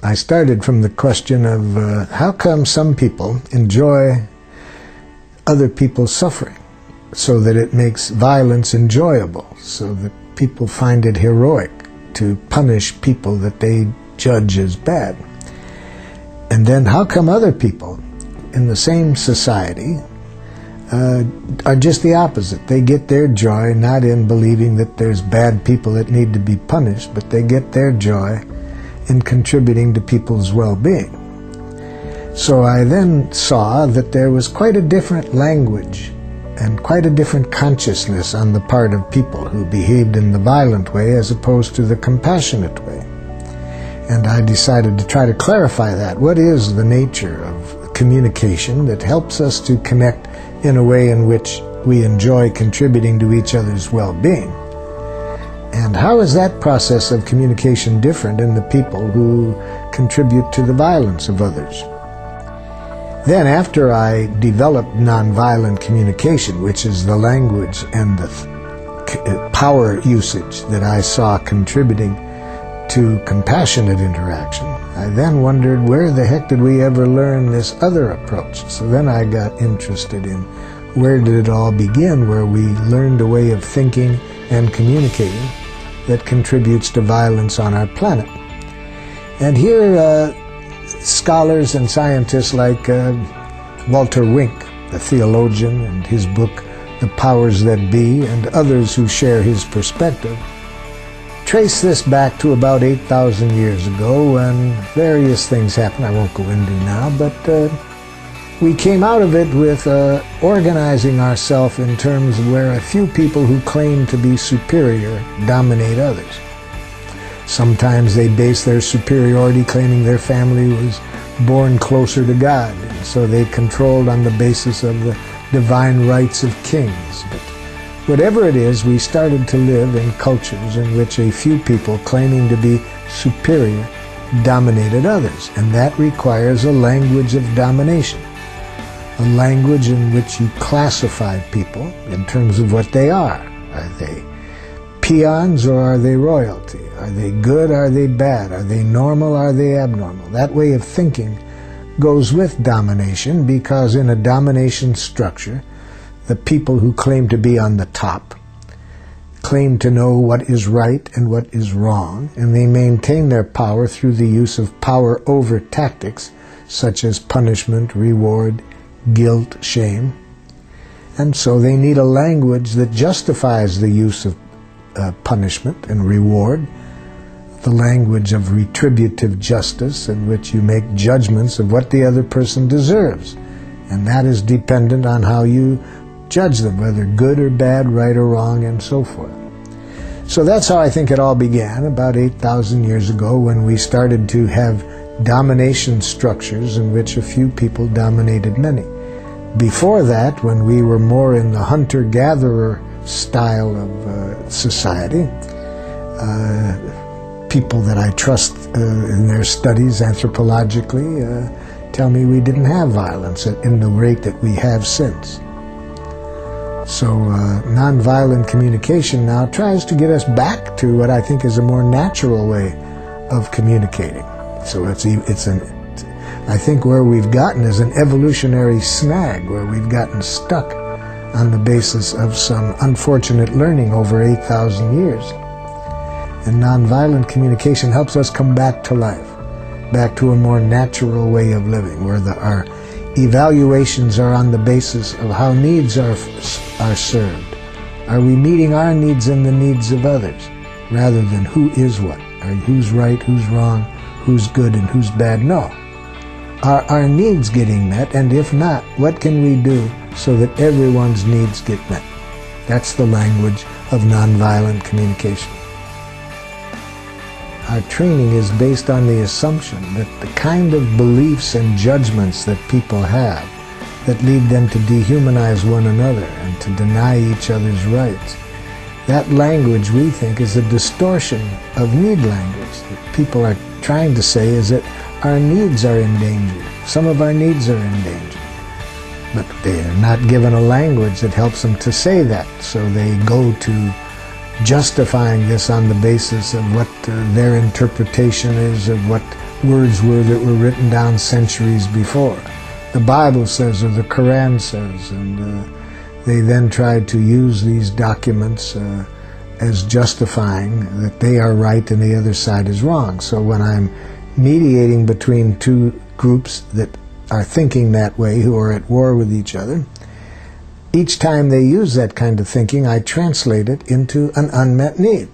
I started from the question of how come some people enjoy other people's suffering so that it makes violence enjoyable, so that people find it heroic to punish people that they judge as bad. And then how come other people in the same society are just the opposite? They get their joy not in believing that there's bad people that need to be punished, but they get their joy in contributing to people's well-being. So I then saw that there was quite a different language and quite a different consciousness on the part of people who behaved in the violent way as opposed to the compassionate way. And I decided to try to clarify that. What is the nature of communication that helps us to connect in a way in which we enjoy contributing to each other's well-being? And how is that process of communication different in the people who contribute to the violence of others? Then after I developed nonviolent communication, which is the language and the power usage that I saw contributing to compassionate interaction, I then wondered, where the heck did we ever learn this other approach? So then I got interested in where did it all begin, where we learned a way of thinking and communicating that contributes to violence on our planet. And here scholars and scientists like Walter Wink, the theologian, and his book, The Powers That Be, and others who share his perspective, trace this back to about 8,000 years ago when various things happened I won't go into now, but we came out of it with organizing ourselves in terms where a few people who claim to be superior dominate others. Sometimes they base their superiority claiming their family was born closer to God, and so they controlled on the basis of the divine rights of kings. But whatever it is, we started to live in cultures in which a few people claiming to be superior dominated others, and that requires a language of domination, a language in which you classify people in terms of what they are. Are they peons or are they royalty? Are they good? Are they bad? Are they normal? Are they abnormal? That way of thinking goes with domination, because in a domination structure, the people who claim to be on the top claim to know what is right and what is wrong, and they maintain their power through the use of power over tactics such as punishment, reward, guilt, shame. And so they need a language that justifies the use of punishment and reward, the language of retributive justice in which you make judgments of what the other person deserves. And that is dependent on how you judge them, whether good or bad, right or wrong, and so forth. So that's how I think it all began about 8,000 years ago, when we started to have domination structures in which a few people dominated many. Before that, when we were more in the hunter-gatherer style of society, people that I trust in their studies anthropologically tell me we didn't have violence in the rate that we have since. So nonviolent communication now tries to get us back to what I think is a more natural way of communicating. So I think where we've gotten is an evolutionary snag, where we've gotten stuck on the basis of some unfortunate learning over 8,000 years. And nonviolent communication helps us come back to life, back to a more natural way of living, where our evaluations are on the basis of how needs are served. Are we meeting our needs and the needs of others, rather than who is what, or who's right, who's wrong, who's good and who's bad? No. Are our needs getting met? And if not, what can we do so that everyone's needs get met? That's the language of nonviolent communication. Our training is based on the assumption that the kind of beliefs and judgments that people have that lead them to dehumanize one another and to deny each other's rights, that language, we think, is a distortion of need language. What people are trying to say is that our needs are in danger. Some of our needs are in danger. But they are not given a language that helps them to say that. So they go to justifying this on the basis of what their interpretation is of what words were that were written down centuries before. The Bible says, or the Quran says, and they then tried to use these documents as justifying that they are right and the other side is wrong. So when I'm mediating between two groups that are thinking that way, who are at war with each other, each time they use that kind of thinking, I translate it into an unmet need.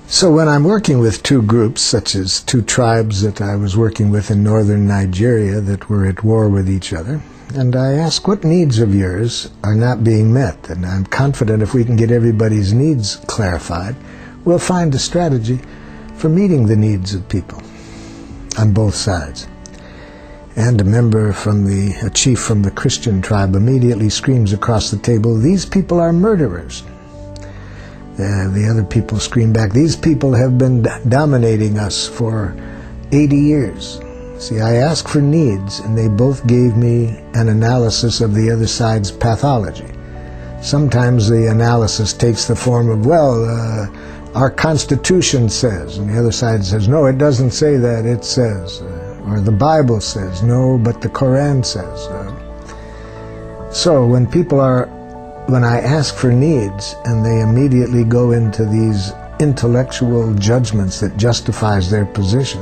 So when I'm working with two groups, such as two tribes that I was working with in northern Nigeria that were at war with each other, and I ask, what needs of yours are not being met? And I'm confident if we can get everybody's needs clarified, we'll find a strategy for meeting the needs of people on both sides. And a chief from the Christian tribe immediately screams across the table, "These people are murderers." The other people scream back, "These people have been dominating us for 80 years. See, I asked for needs, and they both gave me an analysis of the other side's pathology. Sometimes the analysis takes the form of, our Constitution says, and the other side says, no, it doesn't say that, it says. Or the Bible says, no, but the Quran says. So when I ask for needs, and they immediately go into these intellectual judgments that justifies their position,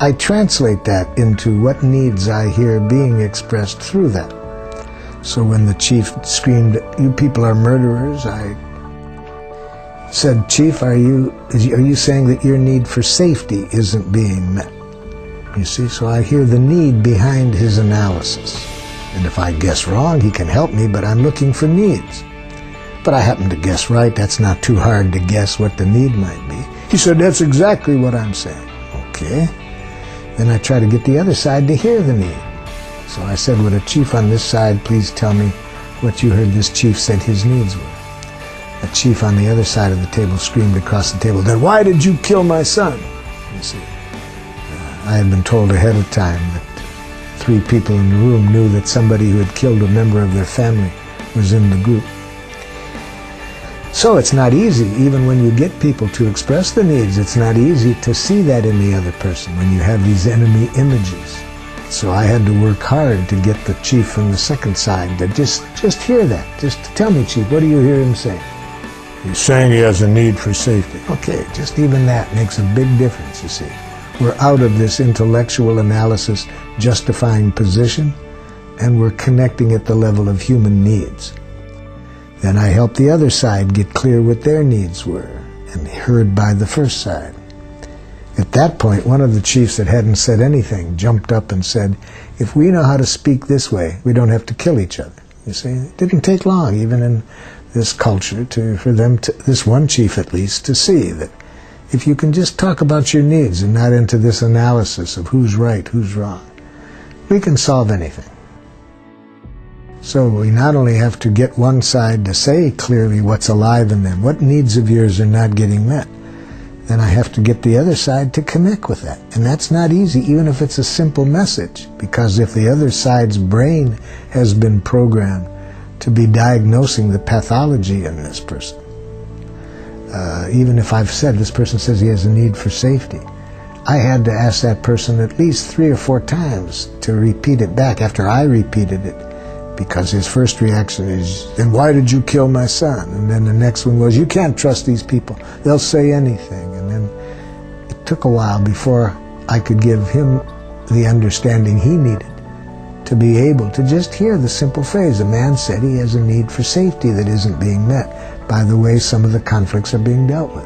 I translate that into what needs I hear being expressed through that. So when the chief screamed, "You people are murderers," I said, "Chief, are you saying that your need for safety isn't being met?" You see, so I hear the need behind his analysis. And if I guess wrong, he can help me, but I'm looking for needs. But I happen to guess right. That's not too hard to guess what the need might be. He said, "That's exactly what I'm saying." Okay. Then I try to get the other side to hear the need. So I said, "Would a chief on this side please tell me what you heard this chief said his needs were?" A chief on the other side of the table screamed across the table, "Then why did you kill my son?" You see, I had been told ahead of time that 3 people in the room knew that somebody who had killed a member of their family was in the group. So it's not easy, even when you get people to express the needs, it's not easy to see that in the other person when you have these enemy images. So I had to work hard to get the chief from the second side to just hear that. Just tell me, Chief, what do you hear him saying? "He's saying he has a need for safety." Okay, just even that makes a big difference, you see. We're out of this intellectual analysis justifying position, and we're connecting at the level of human needs. Then I helped the other side get clear what their needs were, and heard by the first side. At that point, one of the chiefs that hadn't said anything jumped up and said, "If we know how to speak this way, we don't have to kill each other." You see, it didn't take long, even in this culture, for this one chief at least, to see that if you can just talk about your needs and not into this analysis of who's right, who's wrong, we can solve anything. So we not only have to get one side to say clearly what's alive in them, what needs of yours are not getting met, then I have to get the other side to connect with that. And that's not easy, even if it's a simple message, because if the other side's brain has been programmed to be diagnosing the pathology in this person, even if I've said this person says he has a need for safety, I had to ask that person at least 3 or 4 times to repeat it back after I repeated it, because his first reaction is, "Then why did you kill my son?" And then the next one was, "You can't trust these people. They'll say anything." And then it took a while before I could give him the understanding he needed to be able to just hear the simple phrase, "A man said he has a need for safety that isn't being met by the way some of the conflicts are being dealt with."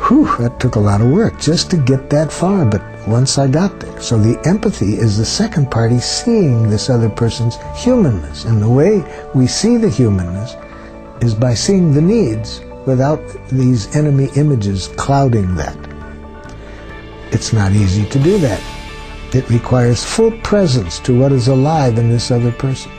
Whew, that took a lot of work just to get that far, but once I got there. So the empathy is the second party seeing this other person's humanness. And the way we see the humanness is by seeing the needs without these enemy images clouding that. It's not easy to do that. It requires full presence to what is alive in this other person.